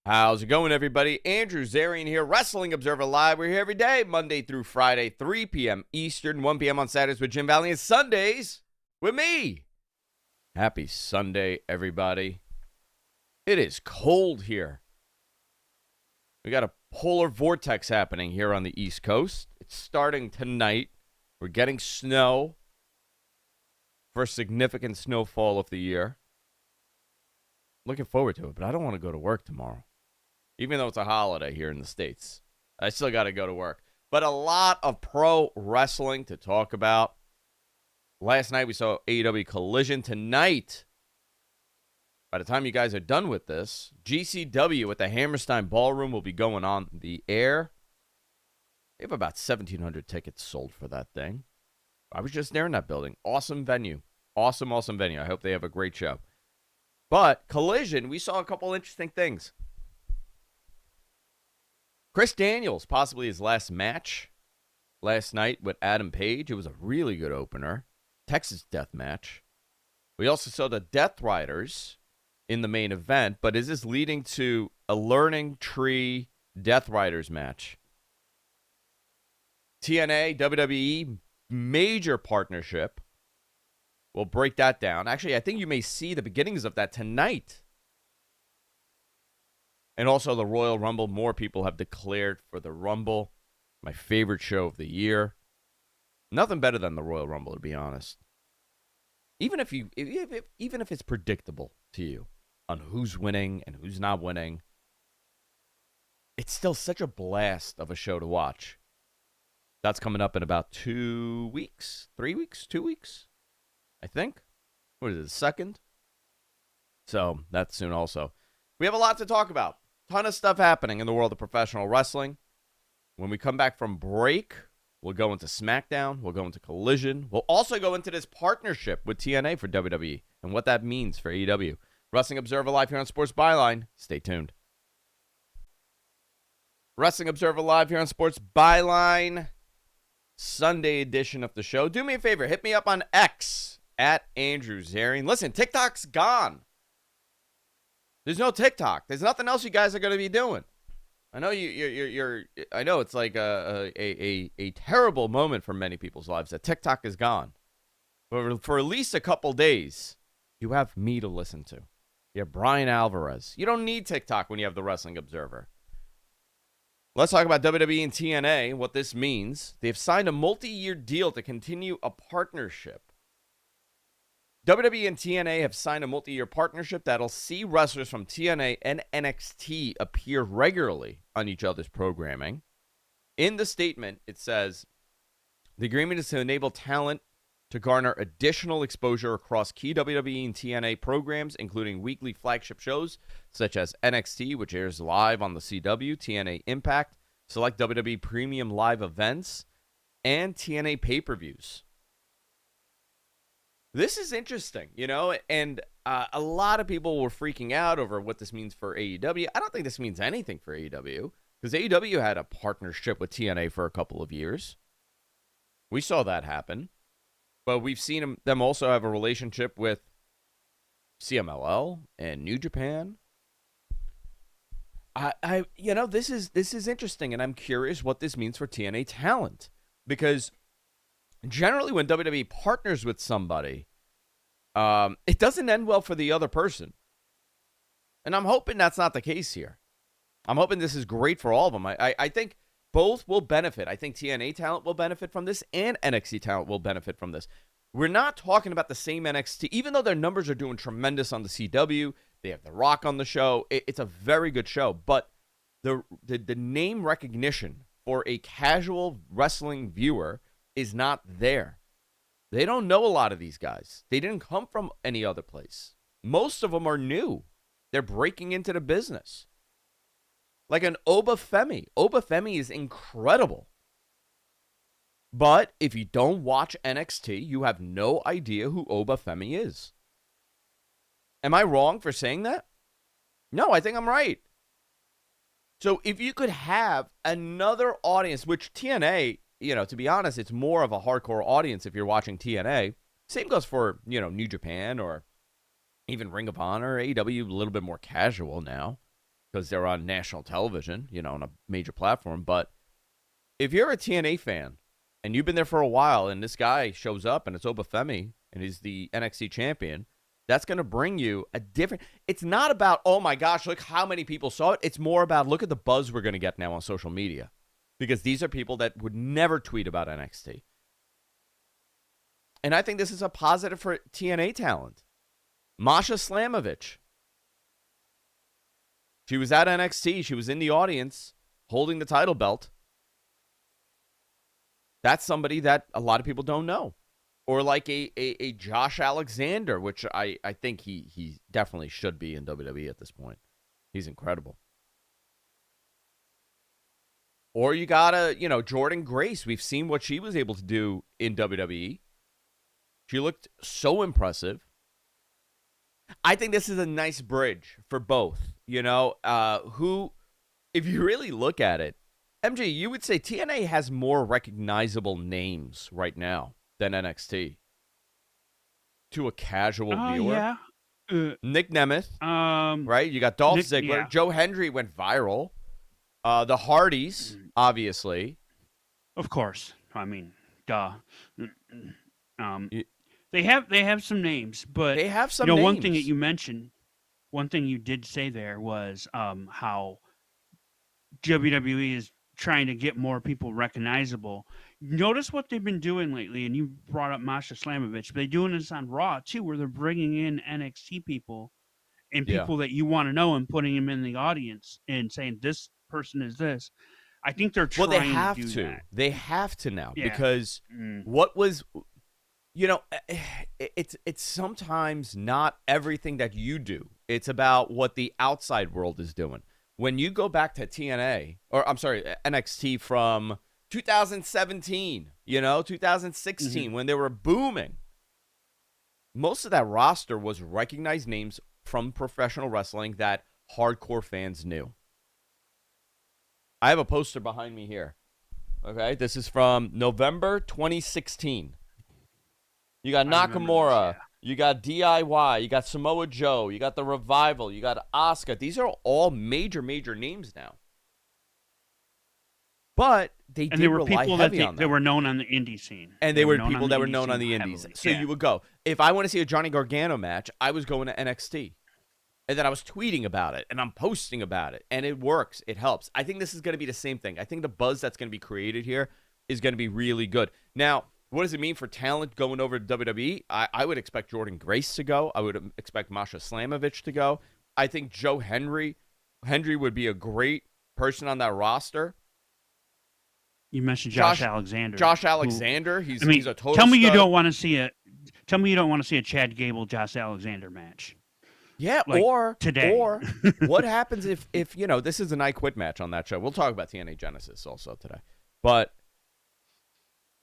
How's it going, everybody? Andrew Zarian here, Wrestling Observer Live. We're here every day, Monday through Friday, 3 p.m. Eastern, 1 p.m. on Saturdays with Jim Valley, and Sundays with me. Happy Sunday, everybody. It is cold here. We got a polar vortex happening here on the East Coast. It's starting tonight. We're getting snow. First significant snowfall of the year. Looking forward to it, but I don't want to go to work tomorrow. Even though it's a holiday here in the States, I still got to go to work. But a lot of pro wrestling to talk about. Last night we saw AEW Collision. Tonight, by the time you guys are done with this, GCW at the Hammerstein Ballroom will be going on the air. They have about 1,700 tickets sold for that thing. I was just there in that building. Awesome venue. Awesome venue. I hope they have a great show. But Collision, we saw a couple interesting things. Chris Daniels, possibly his last match last night with Adam Page. It was a really good opener. Texas Death Match. We also saw the Death Riders in the main event, but is this leading to a Learning Tree Death Riders match? TNA, WWE, major partnership. We'll break that down. Actually, I think you may see the beginnings of that tonight. And also the Royal Rumble. More people have declared for the Rumble. My favorite show of the year. Nothing better than the Royal Rumble, to be honest. Even if it's predictable to you on who's winning and who's not winning, it's still such a blast of a show to watch. That's coming up in about 2 weeks, 3 weeks, 2 weeks, I think. What is it, the 2nd? So that's soon also. We have a lot to talk about. Ton of stuff happening in the world of professional wrestling. When we come back from break, we'll go into Smackdown. We'll go into Collision. We'll also go into this partnership with TNA for WWE and what that means for AEW. Wrestling Observer Live here on Sports Byline. Stay tuned. Wrestling Observer Live here on Sports Byline. Sunday edition of the show. Do me a favor. Hit me up on X at Andrew Zarian. Listen, TikTok's gone. There's no TikTok. There's nothing else you guys are going to be doing. I know you're I know it's like a terrible moment for many people's lives that TikTok is gone. But for at least a couple days, you have me to listen to. You have Brian Alvarez. You don't need TikTok when you have the Wrestling Observer. Let's talk about WWE and TNA, what this means. They've signed a multi-year deal to continue a partnership. WWE and TNA have signed a multi-year partnership that'll see wrestlers from TNA and NXT appear regularly on each other's programming. In the statement, it says, the agreement is to enable talent to garner additional exposure across key WWE and TNA programs, including weekly flagship shows such as NXT, which airs live on the CW, TNA Impact, select WWE Premium Live events, and TNA pay-per-views. This is interesting, and a lot of people were freaking out over what this means for AEW. I don't think this means anything for AEW, because AEW had a partnership with TNA for a couple of years. We saw that happen. But we've seen them also have a relationship with CMLL and New Japan. This is interesting, and I'm curious what this means for TNA talent, because generally when WWE partners with somebody, it doesn't end well for the other person, and I'm hoping that's not the case here. I'm hoping this is great for all of them. I think both will benefit. I think TNA talent will benefit from this, and NXT talent will benefit from this. We're not talking about the same NXT, even though their numbers are doing tremendous on the CW. They have The Rock on the show. It's a very good show, but the name recognition for a casual wrestling viewer is not there. They don't know a lot of these guys. They didn't come from any other place. Most of them are new. They're breaking into the business. Like an Oba Femi. Oba Femi is incredible. But if you don't watch NXT, you have no idea who Oba Femi is. Am I wrong for saying that? No, I think I'm right. So if you could have another audience, which TNA, to be honest, it's more of a hardcore audience if you're watching TNA. Same goes for, New Japan or even Ring of Honor, AEW, a little bit more casual now. because they're on national television, on a major platform. But if you're a TNA fan and you've been there for a while and this guy shows up and it's Obafemi and he's the NXT champion, that's going to bring you a different. It's not about, oh my gosh, look how many people saw it. It's more about, look at the buzz we're going to get now on social media, because these are people that would never tweet about NXT. And I think this is a positive for TNA talent. Masha Slamovich. She was at NXT. She was in the audience holding the title belt. That's somebody that a lot of people don't know. Or like a Josh Alexander, which I think he definitely should be in WWE at this point. He's incredible. Or you got Jordan Grace. We've seen what she was able to do in WWE. She looked so impressive. I think this is a nice bridge for both. Who, if you really look at it, MJ, you would say TNA has more recognizable names right now than NXT to a casual viewer. Yeah. Nick Nemeth, right? You got Dolph Ziggler. Yeah. Joe Hendry went viral. The Hardys, obviously. Of course. I mean, duh. They have some names, but they have some names. One thing that you mentioned, one thing you did say there was how WWE is trying to get more people recognizable. Notice what they've been doing lately, and you brought up Masha Slamovich. They're doing this on Raw too, where they're bringing in NXT people and people that you want to know and putting them in the audience and saying this person is this. I think they're trying they have to do that. They have to now, because what was, it's sometimes not everything that you do. It's about what the outside world is doing. When you go back to TNA, or I'm sorry, NXT from 2017, 2016, when they were booming, most of that roster was recognized names from professional wrestling that hardcore fans knew. I have a poster behind me here. Okay, this is from November 2016. You got Nakamura. This, you got DIY, you got Samoa Joe, you got The Revival, you got Asuka. These are all major names now. But they did rely heavy on them. They were known on the indie scene. And they were people that were known on the indies. So you would go, if I want to see a Johnny Gargano match, I was going to NXT. And then I was tweeting about it, and I'm posting about it. And it works. It helps. I think this is going to be the same thing. I think the buzz that's going to be created here is going to be really good. Now, what does it mean for talent going over to WWE? I would expect Jordan Grace to go. I would expect Masha Slamovich to go. I think Joe Hendry would be a great person on that roster. You mentioned Josh Alexander. Josh Alexander, he's a total Tell me stud. You don't want to see a Chad Gable Josh Alexander match. Yeah, like or today. Or what happens if this is an I Quit match on that show. We'll talk about TNA Genesis also today. But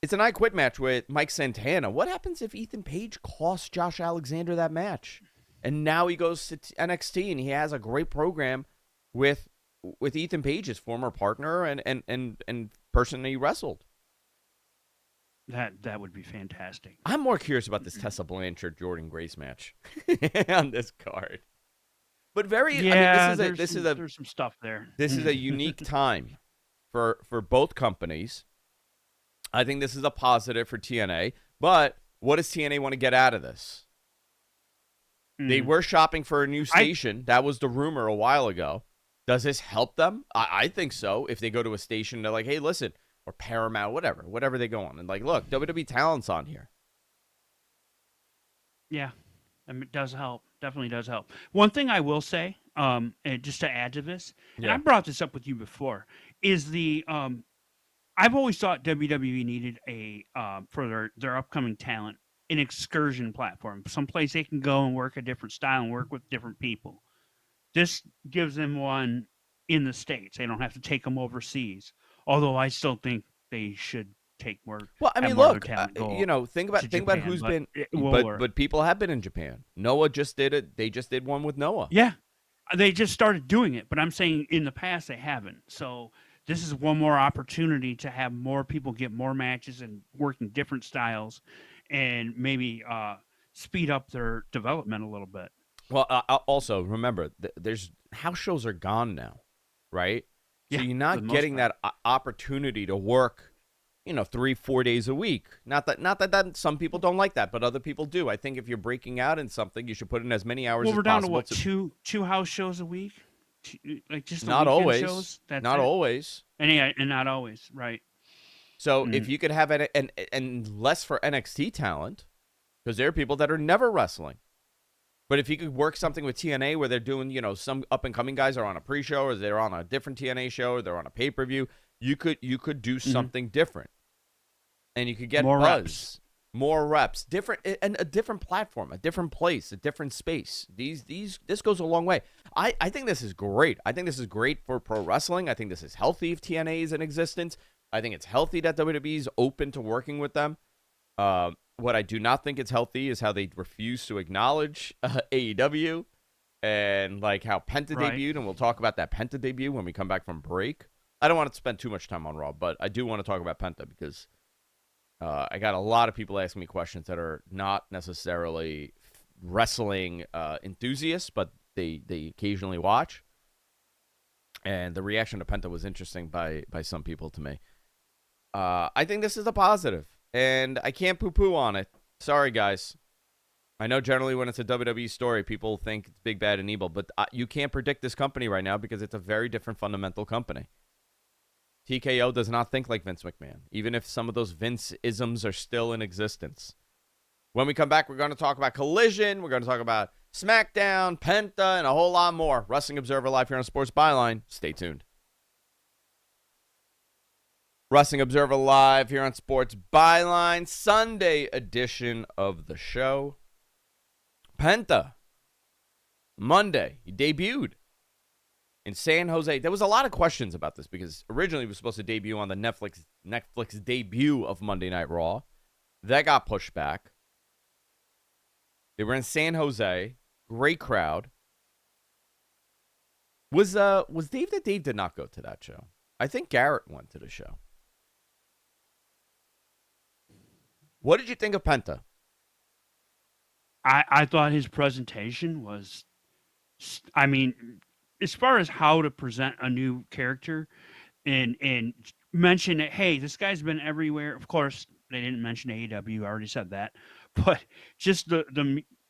it's an I Quit match with Mike Santana. What happens if Ethan Page costs Josh Alexander that match? And now he goes to NXT and he has a great program with Ethan Page's former partner and person he wrestled. That would be fantastic. I'm more curious about this Tessa Blanchard Jordan Grace match on this card. But there's some stuff there. This is a unique time for both companies. I think this is a positive for TNA, but what does TNA want to get out of this? They were shopping for a new station. That was the rumor a while ago. Does this help them? I think so. If they go to a station, they're like, hey, listen, or Paramount, whatever they go on. And like, look, WWE talent's on here. Yeah, it does help. Definitely does help. One thing I will say, and just to add to this, and I brought this up with you before, is I've always thought WWE needed for their upcoming talent, an excursion platform, someplace they can go and work a different style and work with different people. This gives them one in the States. They don't have to take them overseas. Although I still think they should take more. Well, I mean, look, think about who's been, but people have been in Japan. Noah just did it. They just did one with Noah. Yeah, they just started doing it. But I'm saying in the past they haven't. So this is one more opportunity to have more people get more matches and working different styles, and maybe speed up their development a little bit. Well, also remember, there's house shows are gone now, right? So Yeah, you're for the not most getting part. that opportunity to work, 3-4 days a week. Not that some people don't like that, but other people do. I think if you're breaking out in something, you should put in as many hours Well, as we're down to possible. what, two house shows a week, like just the Not weekend always, shows. That's not it. always. And not always, right? So if Mm. you could have it, and less for NXT talent, because there are people that are never wrestling. But if you could work something with TNA where they're doing, some up and coming guys are on a pre-show, or they're on a different TNA show, or they're on a pay-per-view, you could do something different, and you could get More buzz, reps. more reps, different, and a different platform, a different place, a different space. This goes a long way. I think this is great. I think this is great for pro wrestling. I think this is healthy if TNA is in existence. I think it's healthy that WWE is open to working with them. What I do not think is healthy is how they refuse to acknowledge AEW and like how Penta Right. debuted, and we'll talk about that Penta debut when we come back from break. I don't want to spend too much time on Raw, but I do want to talk about Penta because I got a lot of people asking me questions that are not necessarily wrestling enthusiasts, but they occasionally watch. And the reaction to Penta was interesting by some people to me. I think this is a positive, and I can't poo-poo on it. Sorry, guys. I know generally when it's a WWE story, people think it's big, bad, and evil, but you can't predict this company right now because it's a very different fundamental company. TKO does not think like Vince McMahon, even if some of those Vince-isms are still in existence. When we come back, we're going to talk about Collision, we're going to talk about Smackdown, Penta, and a whole lot more. Wrestling Observer Live here on Sports Byline. Stay tuned. Wrestling Observer Live here on Sports Byline, Sunday edition of the show. Penta, Monday, he debuted in San Jose. There was a lot of questions about this because originally it was supposed to debut on the Netflix debut of Monday Night Raw. That got pushed back. They were in San Jose. Great crowd. Was Dave that Dave did not go to that show? I think Garrett went to the show. What did you think of Penta? I thought his presentation was, I mean, as far as how to present a new character and mention that, hey, this guy's been everywhere. Of course, they didn't mention AEW. I already said that, but just the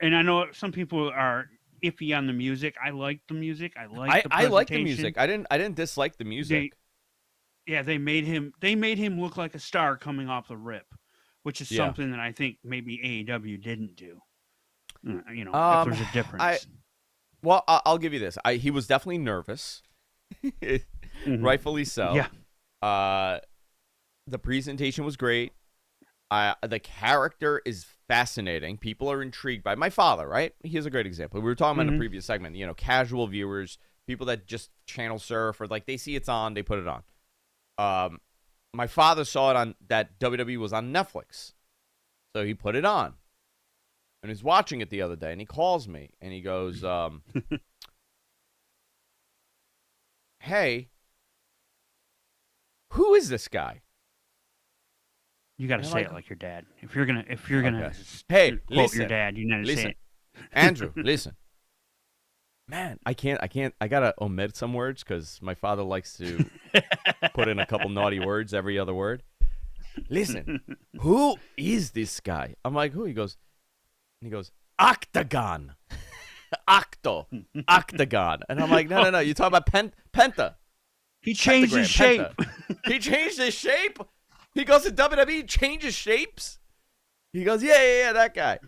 and I know some people are iffy on the music. I like the music. I like the I like the presentation. music. I didn't dislike the music. They made him look like a star coming off the rip, which is something that I think maybe AEW didn't do. If there's a difference. I'll give you this. He was definitely nervous, rightfully so. Yeah. The presentation was great. The character is fascinating. People are intrigued by my father, right? Here's a great example. We were talking about in a previous segment, casual viewers, people that just channel surf or like they see it's on, they put it on. My father saw it on that WWE was on Netflix. So he put it on. And he's watching it the other day, and he calls me, and he goes, hey, who is this guy? You got to say it like your dad. If you're gonna hey, quote listen, your dad, you gotta say it. Andrew, listen. Man, I gotta omit some words because my father likes to put in a couple naughty words every other word. Listen, who is this guy? I'm like, who? He goes, Octagon. Octagon. And I'm like, no. You talking about Penta. He changed his shape. He changed his shape? He goes to WWE, changes shapes? He goes, yeah, that guy.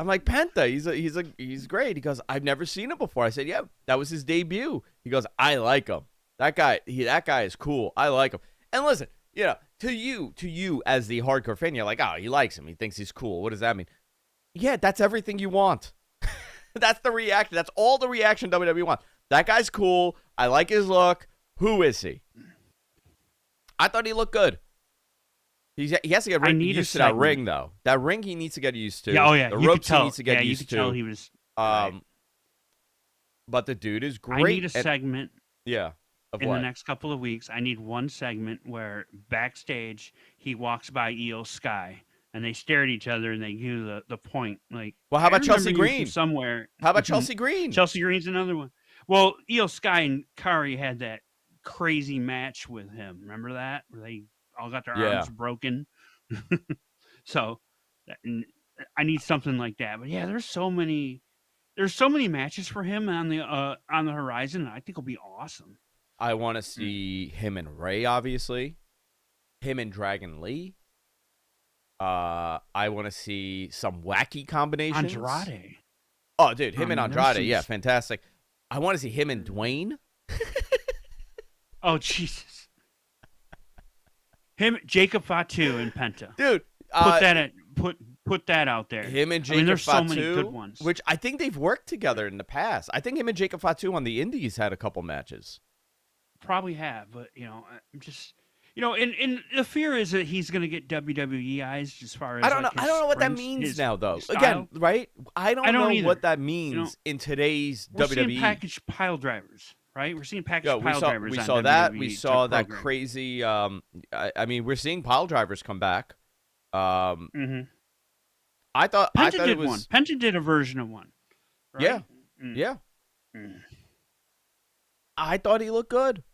I'm like, Penta, he's great. He goes, I've never seen him before. I said, yeah, that was his debut. He goes, I like him. That guy is cool. I like him. And listen, to you as the hardcore fan, you're like, oh, he likes him. He thinks he's cool. What does that mean? Yeah, that's everything you want. That's the reaction. That's all the reaction WWE wants. That guy's cool. I like his look. Who is he? I thought he looked good. He has to get used to that ring, though. That ring he needs to get used to. Yeah, the ropes he needs to get used to. You could tell he was. But the dude is great. I need a segment. Yeah. In the next couple of weeks, I need one segment where backstage he walks by Io Sky and they stare at each other and they give the point. Like, well, how I about Chelsea remember you from Green? somewhere. How about Chelsea Green? Chelsea Green's another one. Well, Io Sky and Kari had that crazy match with him. Remember that? Where they all got their arms broken. So I need something like that. But yeah, there's so many matches for him on the horizon. I think it'll be awesome. I want to see him and Ray, obviously. Him and Dragon Lee. I want to see some wacky combinations. Andrade. Oh, dude, him and Andrade, yeah, fantastic. I want to see him and Dwayne. Oh, Jesus. Him, Jacob Fatu, and Penta. Dude, put that out there. Him and Jacob there's Fatu, so many good ones. which I think they've worked together in the past. I think him and Jacob Fatu on the Indies had a couple matches. Probably have, but I'm just. And the fear is that he's going to get WWE eyes as far as I don't know what that means now, though. Again, right? I don't know either. what that means in today's we're WWE. Seeing package pile drivers, right? We're seeing package pile drivers. We saw that. We saw that crazy. I mean, we're seeing pile drivers come back. I thought Penta did one. Penta did a version of one. Right? Yeah. I thought he looked good.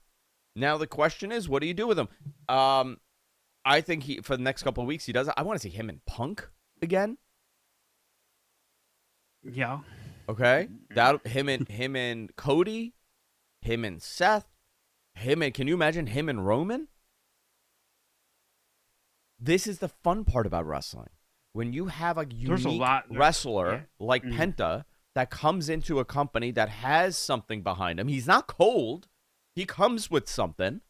Now the question is, what do you do with him? I think for the next couple of weeks he does. I want to see him and Punk again. Yeah. Okay. That him and Cody, him and Seth, can you imagine him and Roman? This is the fun part about wrestling. When you have a unique wrestler like Penta that comes into a company that has something behind him. He's not cold. He comes with something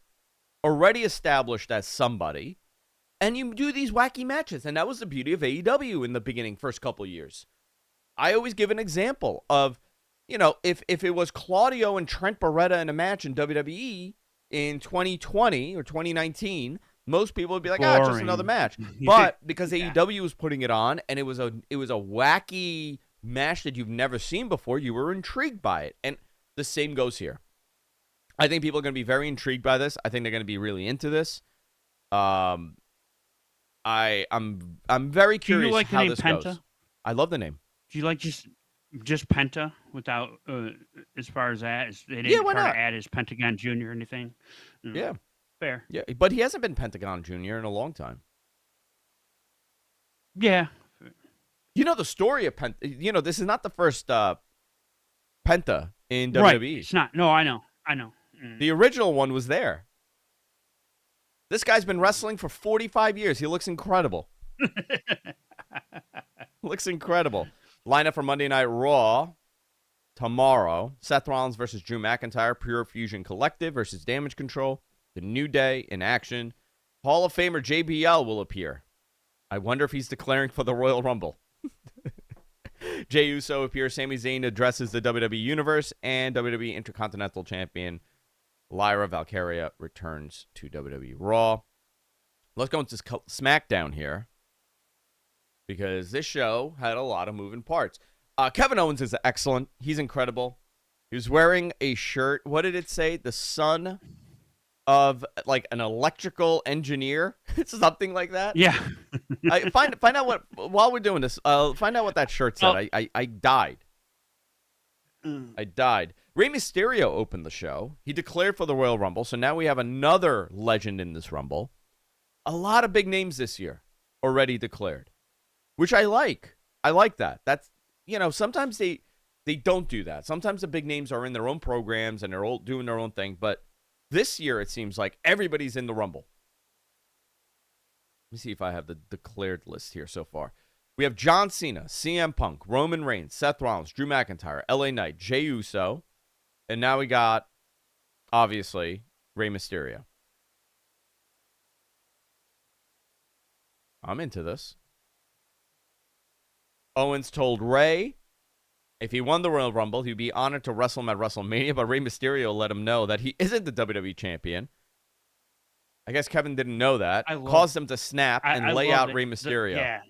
already established as somebody, and you do these wacky matches. And that was the beauty of AEW in the beginning, first couple of years. I always give an example of, if it was Claudio and Trent Beretta in a match in WWE in 2020 or 2019, most people would be like, just another match. But because AEW was putting it on, and it was a wacky match that you've never seen before, you were intrigued by it. And the same goes here. I think people are going to be very intrigued by this. I think they're going to be really into this. I'm very curious. Do you like how the name this Penta? goes. I love the name. Do you like just Penta without as far as that? They didn't try to add his Pentagon Jr. or anything. Yeah, fair. Yeah, but he hasn't been Pentagon Jr. in a long time. Yeah. The story of Penta. This is not the first Penta in WWE. Right. It's not. No, I know. The original one was there. This guy's been wrestling for 45 years. He looks incredible. Looks incredible. Lineup for Monday Night Raw tomorrow. Seth Rollins versus Drew McIntyre. Pure Fusion Collective versus Damage Control. The New Day in action. Hall of Famer JBL will appear. I wonder if he's declaring for the Royal Rumble. Jey Uso appears. Sami Zayn addresses the WWE Universe. And WWE Intercontinental Champion Lyra Valkyria returns to WWE Raw. Let's go into SmackDown here, because this show had a lot of moving parts. Kevin Owens is excellent. He's incredible. He was wearing a shirt. What did it say? The son of like an electrical engineer, something like that. Yeah. Find out what, while we're doing this. Find out what that shirt said. I died. I died. Rey Mysterio opened the show. He declared for the Royal Rumble, so now we have another legend in this Rumble. A lot of big names this year already declared, which I like. I like that. That's, sometimes they don't do that. Sometimes the big names are in their own programs and they're all doing their own thing, but this year it seems like everybody's in the Rumble. Let me see if I have the declared list here so far. We have John Cena, CM Punk, Roman Reigns, Seth Rollins, Drew McIntyre, LA Knight, Jey Uso, and now we got, obviously, Rey Mysterio. I'm into this. Owens told Rey if he won the Royal Rumble, he'd be honored to wrestle him at WrestleMania, but Rey Mysterio let him know that he isn't the WWE champion. I guess Kevin didn't know that. Caused him to snap and lay out Rey Mysterio. Yeah.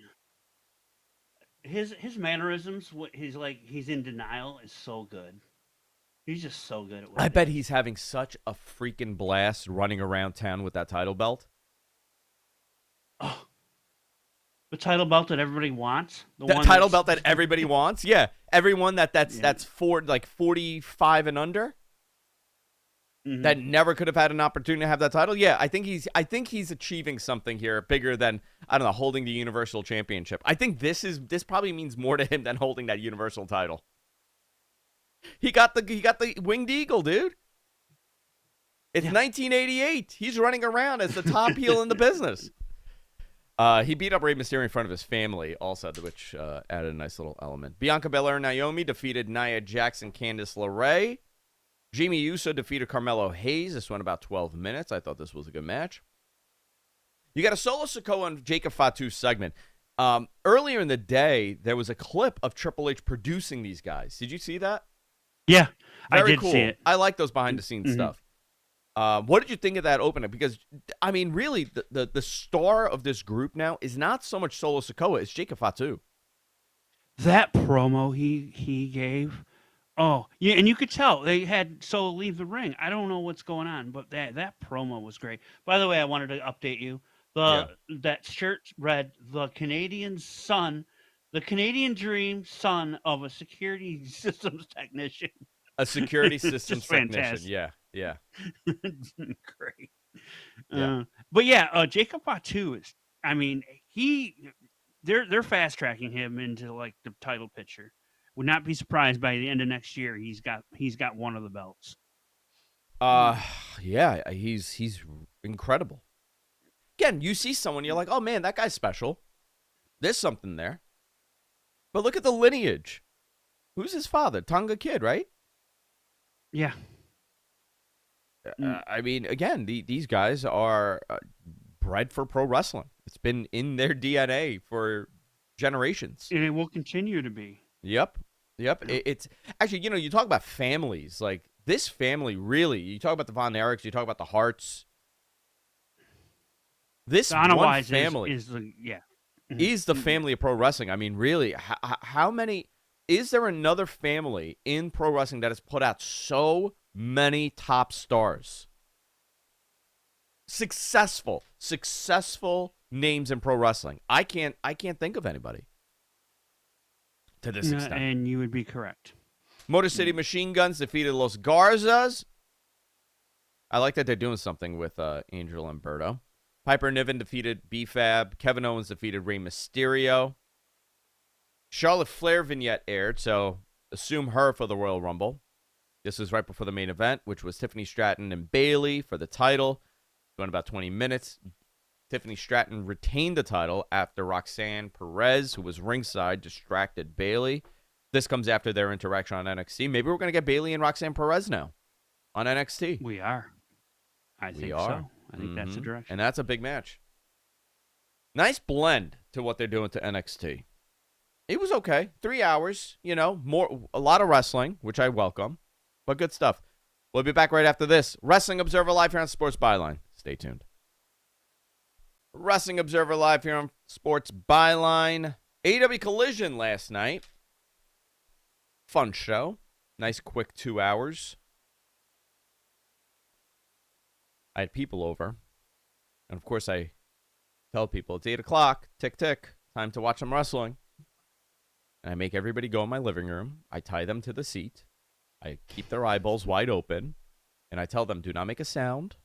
His mannerisms, he's in denial, is so good. He's just so good at what I bet he's having such a freaking blast running around town with that title belt. Oh. The title belt that everybody wants. The title belt that everybody wants. Yeah, everyone that's 45 and under. Mm-hmm. That never could have had an opportunity to have that title. Yeah, I think he's achieving something here bigger than, I don't know, holding the Universal Championship. I think this probably means more to him than holding that Universal title. He got the winged eagle, dude. It's 1988. He's running around as the top heel in the business. He beat up Rey Mysterio in front of his family, also, which added a nice little element. Bianca Belair and Naomi defeated Nia Jax and Candice LeRae. Jimmy Uso defeated Carmelo Hayes. This went about 12 minutes. I thought this was a good match. You got a Solo Sikoa and Jacob Fatu segment. Earlier in the day, there was a clip of Triple H producing these guys. Did you see that? Yeah, Very I did cool. see it. I like those behind-the-scenes stuff. What did you think of that opening? Because, I mean, really, the star of this group now is not so much Solo Sikoa, it's Jacob Fatu. That promo he gave, oh, yeah, and you could tell they had Solo leave the ring. I don't know what's going on, but that promo was great. By the way, I wanted to update you. That shirt read, the Canadian dream son of a security systems technician. A security systems technician, fantastic. Yeah. Great. Yeah. But yeah, Jacob Fatu is, I mean, they're fast tracking him into like the title picture. Would not be surprised by the end of next year he's got one of the belts. Yeah, he's incredible. Again, you see someone, you're like, oh man, that guy's special. There's something there. But look at the lineage. Who's his father? Tonga Kid, right? Yeah. I mean, again, these guys are bred for pro wrestling. It's been in their DNA for generations. And it will continue to be. Yep. It's actually, you talk about families. Like, this family, really, you talk about the Von Erichs, you talk about the Harts. This one family is the, yeah. is the family of pro wrestling. I mean, really, how many... Is there another family in pro wrestling that has put out so many top stars? Successful names in pro wrestling. I can't think of anybody to this extent. And you would be correct. Motor City Machine Guns defeated Los Garzas. I like that they're doing something with Angel and Berto. Piper Niven defeated B-Fab. Kevin Owens defeated Rey Mysterio. Charlotte Flair vignette aired, so assume her for the Royal Rumble. This was right before the main event, which was Tiffany Stratton and Bayley for the title. Going about 20 minutes. Tiffany Stratton retained the title after Roxanne Perez, who was ringside, distracted Bayley. This comes after their interaction on NXT. Maybe we're going to get Bayley and Roxanne Perez now on NXT. We are. I think so. I think that's the direction. And that's a big match. Nice blend to what they're doing to NXT. It was okay. 3 hours, a lot of wrestling, which I welcome, but good stuff. We'll be back right after this. Wrestling Observer Live here on Sports Byline. Stay tuned. Wrestling Observer Live here on Sports Byline. AEW Collision last night. Fun show. Nice quick 2 hours. I had people over. And of course I tell people it's 8 o'clock. Tick, tick. Time to watch some wrestling. And I make everybody go in my living room. I tie them to the seat. I keep their eyeballs wide open. And I tell them, do not make a sound.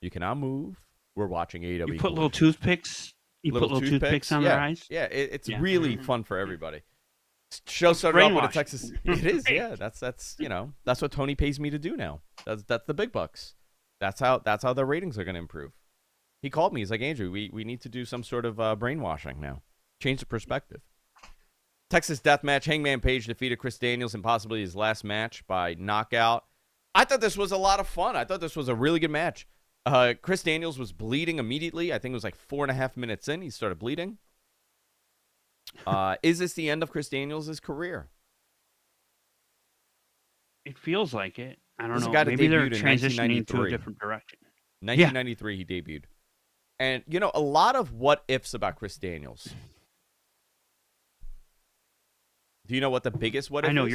You cannot move. We're watching AEW. You put little toothpicks. You put little toothpicks on their eyes. Yeah, it's really fun for everybody. Show started off with a Texas. It is, yeah. That's that's what Tony pays me to do now. That's the big bucks. That's how their ratings are going to improve. He called me. He's like, Andrew, we need to do some sort of brainwashing now. Change the perspective. Texas Deathmatch, Hangman Page defeated Chris Daniels in possibly his last match by knockout. I thought this was a lot of fun. I thought this was a really good match. Chris Daniels was bleeding immediately. I think it was like 4.5 minutes in. He started bleeding. Is this the end of Chris Daniels' career? It feels like it. I don't know. Maybe they're transitioning to a different direction. 1993 he debuted. And, a lot of what ifs about Chris Daniels. Do you know what the biggest what if is? I know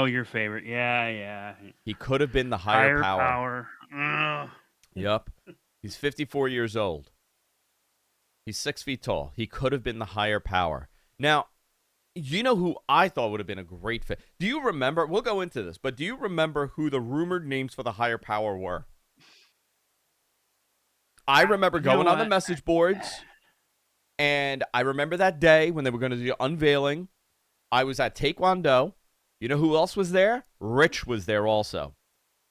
your favorite. Yeah. He could have been the higher power. Yep. He's 54 years old. He's 6 feet tall. He could have been the higher power. Now, you know who I thought would have been a great fit? Do you remember? We'll go into this, but do you remember who the rumored names for the higher power were? I remember You know going on the what? message boards, and I remember that day when they were going to do the unveiling. I was at Taekwondo. You know who else was there? Rich was there also.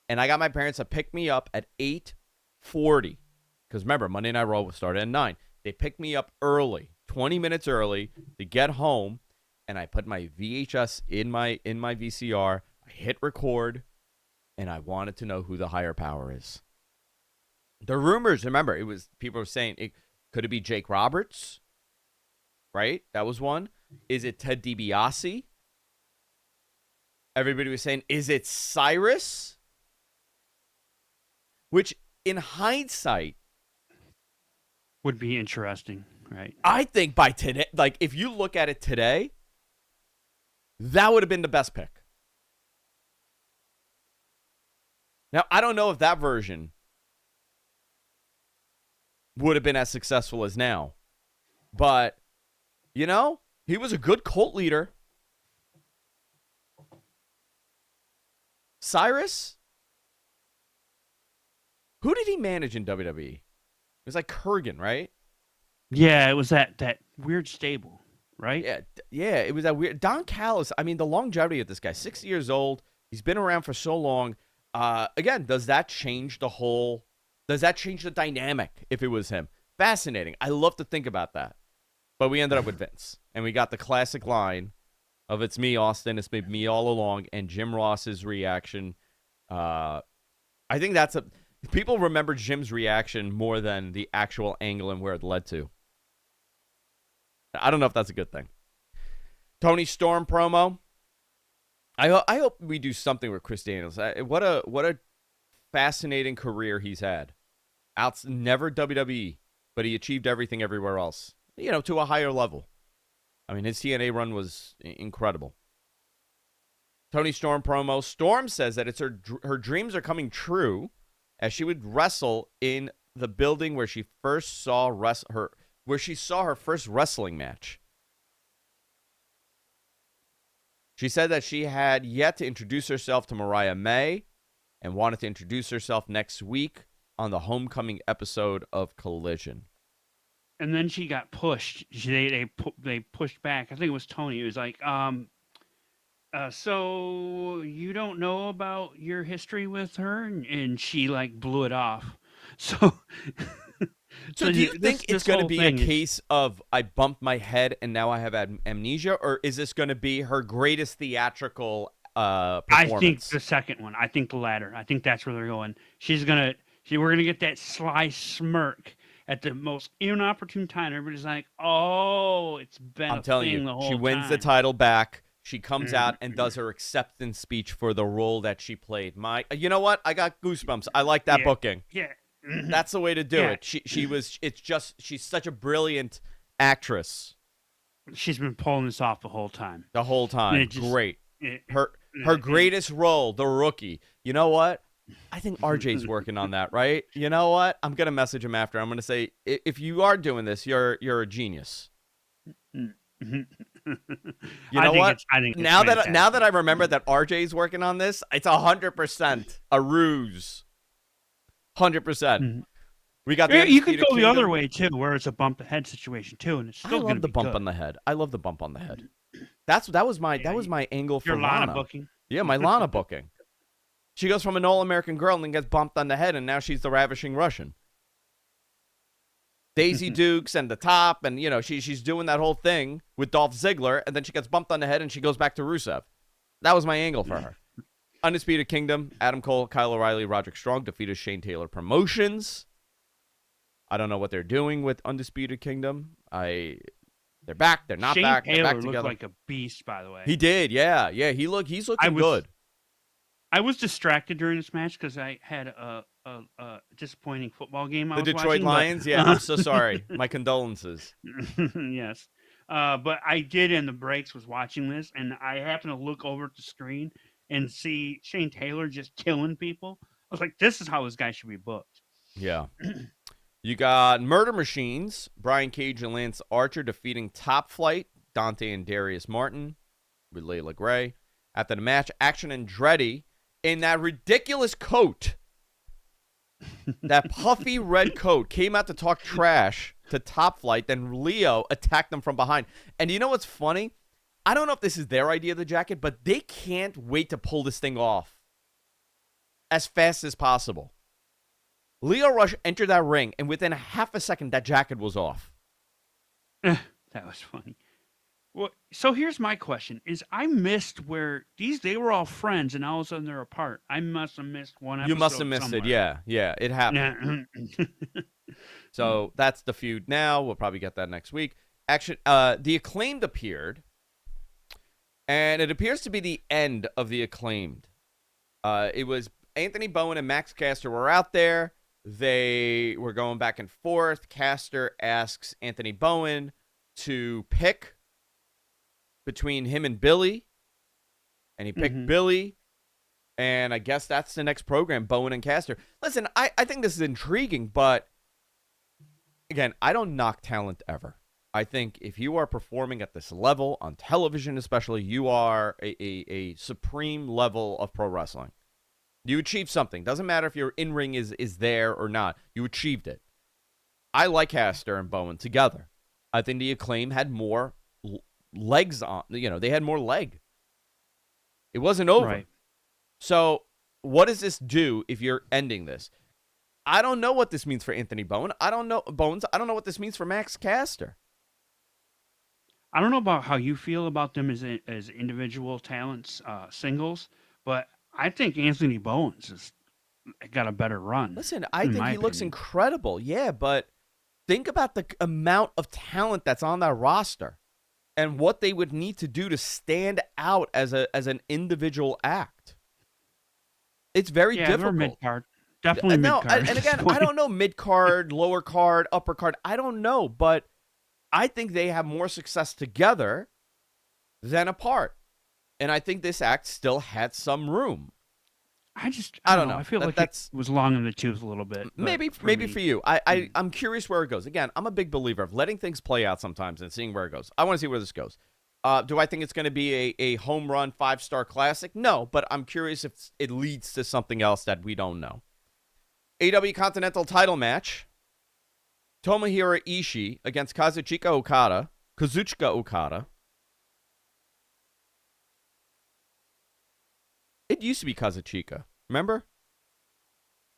And I got my parents to pick me up at 8:40. Because remember, Monday Night Raw started at 9. They picked me up early, 20 minutes early, to get home. And I put my VHS in my VCR. I hit record. And I wanted to know who the higher power is. The rumors, remember, it was people were saying, could it be Jake Roberts? Right? That was one. Is it Ted DiBiase? Everybody was saying, is it Cyrus? Which, in hindsight, would be interesting, right? I think by today, like, if you look at it today, that would have been the best pick. Now, I don't know if that version would have been as successful as now. But, you know, he was a good cult leader. Cyrus? Who did he manage in WWE? It was like Kurgan, right? Yeah, it was that weird stable, right? Yeah, it was that weird. Don Callis, I mean, the longevity of this guy, 60 years old. He's been around for so long. Again, does that change the dynamic if it was him? Fascinating. I love to think about that. But we ended up with Vince. And we got the classic line of "It's me, Austin. It's been me all along." And Jim Ross's reaction. I think people remember Jim's reaction more than the actual angle and where it led to. I don't know if that's a good thing. Tony Storm promo. I hope we do something with Chris Daniels. What a fascinating career he's had. Never WWE, but he achieved everything everywhere else. You know, to a higher level. I mean, his TNA run was incredible. Tony Storm promo. Storm says that it's her dreams are coming true, as she would wrestle in the building where she first saw her first wrestling match. She said that she had yet to introduce herself to Mariah May and wanted to introduce herself next week on the homecoming episode of Collision. And then she got pushed. They pushed back. I think it was Tony. It was like, so you don't know about your history with her, and she like blew it off. So, so do you think it's going to be a case of I bumped my head and now I have amnesia, or is this going to be her greatest theatrical performance? I think the second one. I think the latter. I think that's where they're going. We're gonna get that sly smirk at the most inopportune time. Everybody's like, "Oh, it's been I'm telling you, the whole she wins time. the title back. She comes out and does her acceptance speech for the role that she played. You know what? I got goosebumps. I like that booking. Yeah, that's the way to do it. She's such a brilliant actress. She's been pulling this off the whole time. The whole time, great. Her greatest role, the Rookie. You know what? I think RJ's working on that, right? You know what? I'm gonna message him after. I'm gonna say, if you are doing this, you're a genius. You know what? I think now that I remember that RJ's working on this, it's 100% a ruse. 100%. We got the you could go the other way too, where it's a bump the head situation too, and it's still I love the bump on the head. I love the bump on the head. That was my angle for Lana booking. Yeah, my Lana booking. She goes from an all-American girl and then gets bumped on the head, and now she's the ravishing Russian. Daisy Dukes and the top, and, you know, she's doing that whole thing with Dolph Ziggler, and then she gets bumped on the head, and she goes back to Rusev. That was my angle for her. Undisputed Kingdom, Adam Cole, Kyle O'Reilly, Roderick Strong defeated Shane Taylor Promotions. I don't know what they're doing with Undisputed Kingdom. They're back. They're not back. Shane They're Taylor back together. looked like a beast, by the way. He did, yeah. He's looking good. I was distracted during this match because I had a disappointing football game. The Detroit Lions? Yeah, I'm so sorry. My condolences. Yes. But I did in the breaks was watching this, and I happened to look over at the screen and see Shane Taylor just killing people. I was like, this is how this guy should be booked. Yeah. You got Murder Machines, Brian Cage and Lance Archer defeating Top Flight, Dante and Darius Martin with Layla Gray. After the match, Action Andretti in that ridiculous coat, that puffy red coat, came out to talk trash to Top Flight. Then Leo attacked them from behind. And you know what's funny? I don't know if this is their idea of the jacket, but they can't wait to pull this thing off as fast as possible. Leo Rush entered that ring, and within a half a second, that jacket was off. That was funny. Well, so here's my question: Is I missed where they were all friends, and all of a sudden they're apart. I must have missed one episode. You must have missed somewhere. it. Yeah, it happened. So that's the feud now. We'll probably get that next week. Action. The Acclaimed appeared, and it appears to be the end of the Acclaimed. It was Anthony Bowen and Max Caster were out there. They were going back and forth. Caster asks Anthony Bowen to pick between him and Billy, and he picked Billy, and I guess that's the next program, Bowen and Caster. Listen, I think this is intriguing, but again, I don't knock talent ever. I think if you are performing at this level, on television especially, you are a supreme level of pro wrestling. You achieved something. Doesn't matter if your in-ring is there or not. You achieved it. I like Caster and Bowen together. I think the Acclaim had more legs on. They had more leg. It wasn't over. Right. So what does this do if you're ending this? I don't know what this means for Anthony Bowen. I don't know what this means for Max Caster. I don't know about how you feel about them as individual talents, singles, but I think Anthony Bowens has got a better run. Listen, I think he looks incredible. Yeah, but think about the amount of talent that's on that roster and what they would need to do to stand out as an individual act. It's very difficult. They're mid-card. Definitely mid-card. And again, I don't know mid-card, lower card, upper card. I don't know, but I think they have more success together than apart. And I think this act still had some room. I don't know. I feel like it was long in the tooth a little bit. Maybe for you. I'm curious where it goes. Again, I'm a big believer of letting things play out sometimes and seeing where it goes. I want to see where this goes. Do I think it's going to be a home run 5-star classic? No, but I'm curious if it leads to something else that we don't know. AEW Continental title match. Tomohiro Ishii against Kazuchika Okada. It used to be Kazuchika. Remember?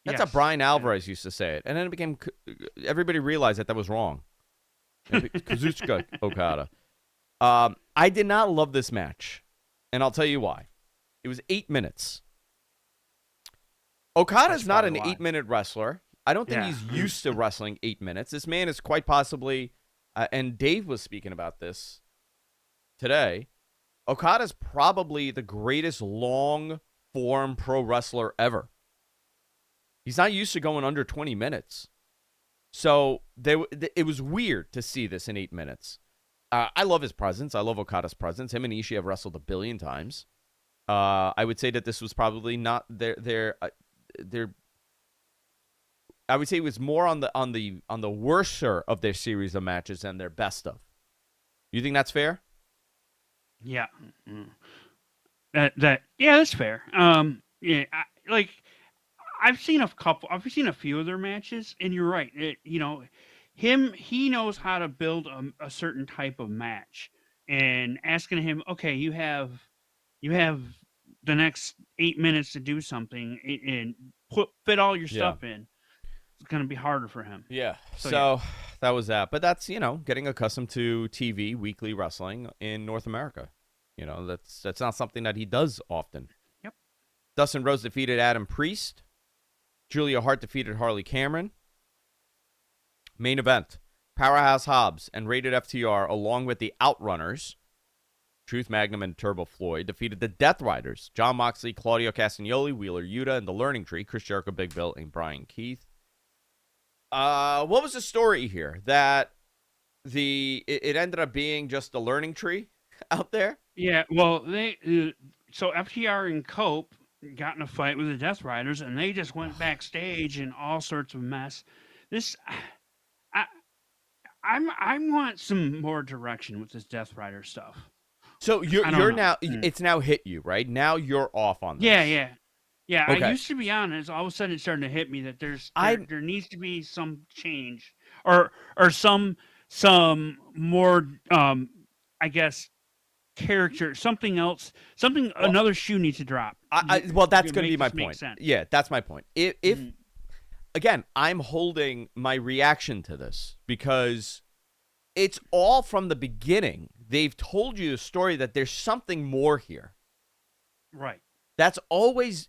That's how Brian Alvarez used to say it. And then it became... Everybody realized that was wrong. Kazuchika Okada. I did not love this match. And I'll tell you why. It was 8 minutes. Okada's not an 8-minute wrestler. I don't think he's used to wrestling 8 minutes. This man is quite possibly... and Dave was speaking about this today. Okada's probably the greatest long-form pro wrestler ever. He's not used to going under 20 minutes. So it was weird to see this in 8 minutes. I love his presence. I love Okada's presence. Him and Ishii have wrestled 1 billion times. I would say that this was probably not their I would say it was more on the worser of their series of matches than their best of. You think that's fair? Yeah. That's fair. I've seen a few of their matches, and you're right. He knows how to build a certain type of match, and asking him, okay, you have the next 8 minutes to do something and fit all your stuff in. It's going to be harder for him. Yeah. So that was that. But that's, getting accustomed to TV, weekly wrestling in North America. That's not something that he does often. Yep. Dustin Rhodes defeated Adam Priest. Julia Hart defeated Harley Cameron. Main event. Powerhouse Hobbs and Rated FTR, along with the Outrunners, Truth Magnum and Turbo Floyd, defeated the Death Riders, Jon Moxley, Claudio Castagnoli, Wheeler Yuta, and the Learning Tree, Chris Jericho, Big Bill, and Brian Keith. What was the story here? That it ended up being just the Learning Tree out there? Yeah, well, so FTR and Cope got in a fight with the Death Riders, and they just went backstage in all sorts of mess. This, I, I want some more direction with this Death Rider stuff. So I you're don't know. now it's now hit you, right? Now you're off on this. Yeah. I Okay. used to be honest. All of a sudden, it's starting to hit me that I there needs to be some change, or some more I guess character, something else, well, another shoe needs to drop. well, that's going to Make be my this make point. sense. Yeah, that's my point. If Mhm. again, I'm holding my reaction to this because it's all from the beginning. They've told you the story that there's something more here. Right. It's always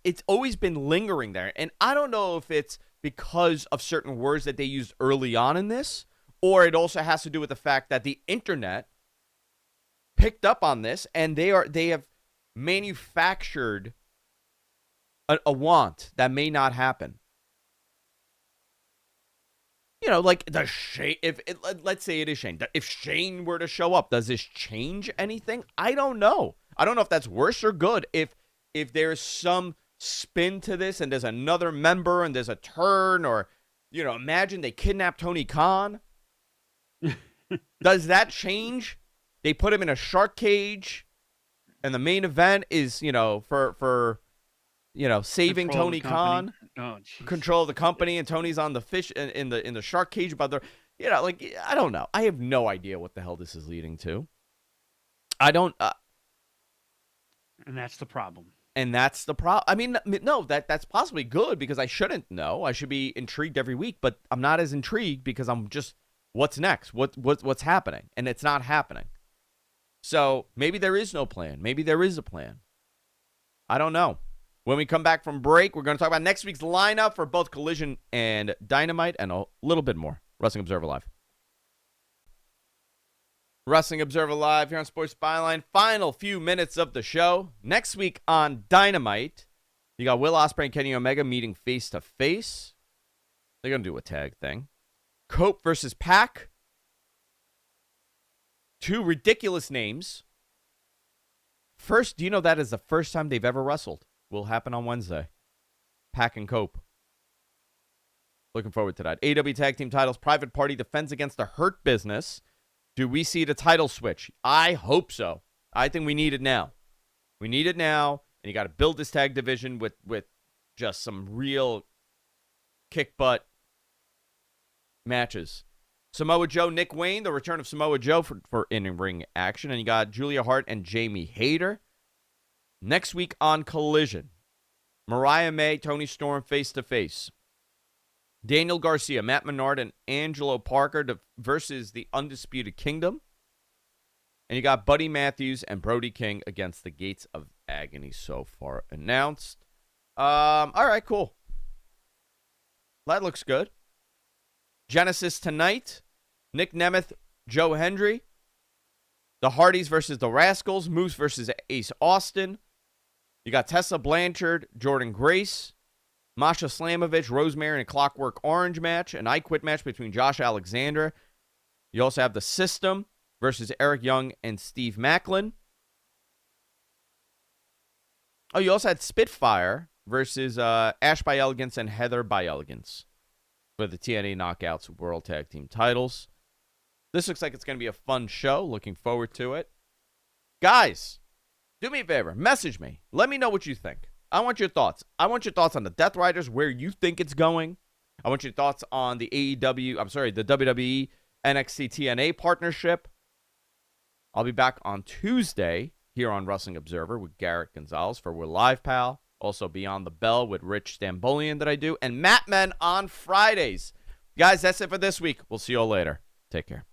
been lingering there. And I don't know if it's because of certain words that they used early on in this, or it also has to do with the fact that the internet picked up on this and they have manufactured a want that may not happen. You know, like the Shane. Let's say it is Shane. If Shane were to show up, does this change anything? I don't know. I don't know if that's worse or good. If there's some spin to this, and there's another member, and there's a turn, or imagine they kidnap Tony Khan. Does that change? They put him in a shark cage, and the main event is for saving Tony Khan. Oh, Control of the company, and Tony's on the fish in the shark cage, but I don't know. I have no idea what the hell this is leading to. I don't. And that's the problem. And that's the problem. I mean, no, that's possibly good because I shouldn't know. I should be intrigued every week, but I'm not as intrigued because I'm just, what's next? What's happening? And it's not happening. So maybe there is no plan. Maybe there is a plan. I don't know. When we come back from break, we're going to talk about next week's lineup for both Collision and Dynamite and a little bit more. Wrestling Observer Live. Wrestling Observer Live here on Sports Byline. Final few minutes of the show. Next week on Dynamite, you got Will Ospreay and Kenny Omega meeting face-to-face. They're going to do a tag thing. Cope versus Pac. Two ridiculous names. First, do you know that is the first time they've ever wrestled? Will happen on Wednesday. Pac and Cope. Looking forward to that. AEW Tag Team titles. Private Party defends against the Hurt Business. Do we see the title switch? I hope so. I think we need it now. We need it now, and you got to build this tag division with just some real kick butt matches. Samoa Joe, Nick Wayne, the return of Samoa Joe for in-ring action, and you got Julia Hart and Jamie Hayter. Next week on Collision, Mariah May, Tony Storm face-to-face. Daniel Garcia, Matt Menard, and Angelo Parker versus the Undisputed Kingdom. And you got Buddy Matthews and Brody King against the Gates of Agony so far announced. All right, cool. That looks good. Genesis tonight. Nick Nemeth, Joe Hendry. The Hardys versus the Rascals. Moose versus Ace Austin. You got Tessa Blanchard, Jordan Grace. Masha Slamovich, Rosemary, and a Clockwork Orange match. An I Quit match between Josh Alexander. You also have The System versus Eric Young and Steve Macklin. Oh, you also had Spitfire versus Ash by Elegance and Heather by Elegance for the TNA Knockouts World Tag Team titles. This looks like it's going to be a fun show. Looking forward to it. Guys, do me a favor. Message me. Let me know what you think. I want your thoughts. I want your thoughts on the Death Riders, where you think it's going. I want your thoughts on the the WWE NXT TNA partnership. I'll be back on Tuesday here on Wrestling Observer with Garrett Gonzalez for We're Live Pal. Also Beyond the Bell with Rich Stambolian that I do. And Matt Men on Fridays. Guys, that's it for this week. We'll see you all later. Take care.